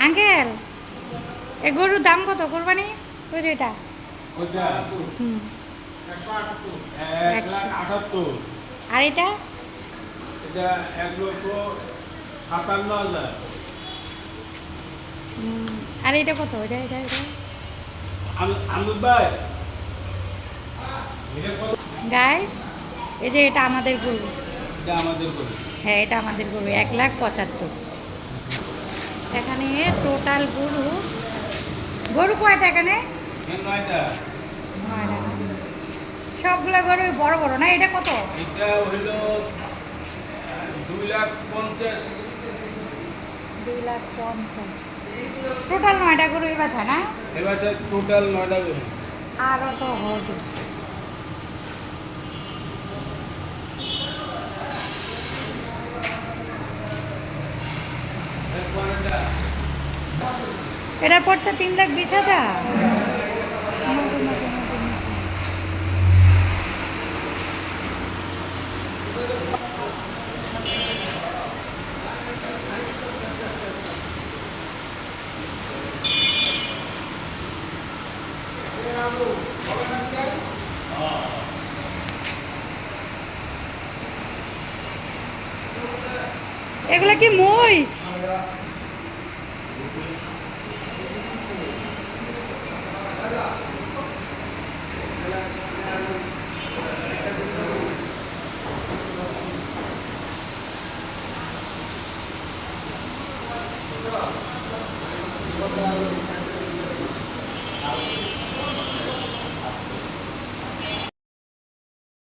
uncle এ গরুর দাম কত কোরবানি ওই যে এটা হুম 1,78,000 আর এটা এটা 1,57,000 আর এটা কত এটা এটা এটা আমদুল ভাই এটা কত গাইস এই যে এটা আমাদের গরু এটা আমাদের গরু হ্যাঁ এটা আমাদের গরু 1,75,000 এখানে টোটাল গরু গরু কয়টা এখানে নয়টা সবগুলো গরু বড় বড় না এটা কত এটা হইল 2,50,000 2,50,000 টোটাল 9টা গরু এই বাসা না এবার টোটাল 9টা গরু আরও তো হবে এটার পরটা 3,20,000 এগুলা কি মহিষ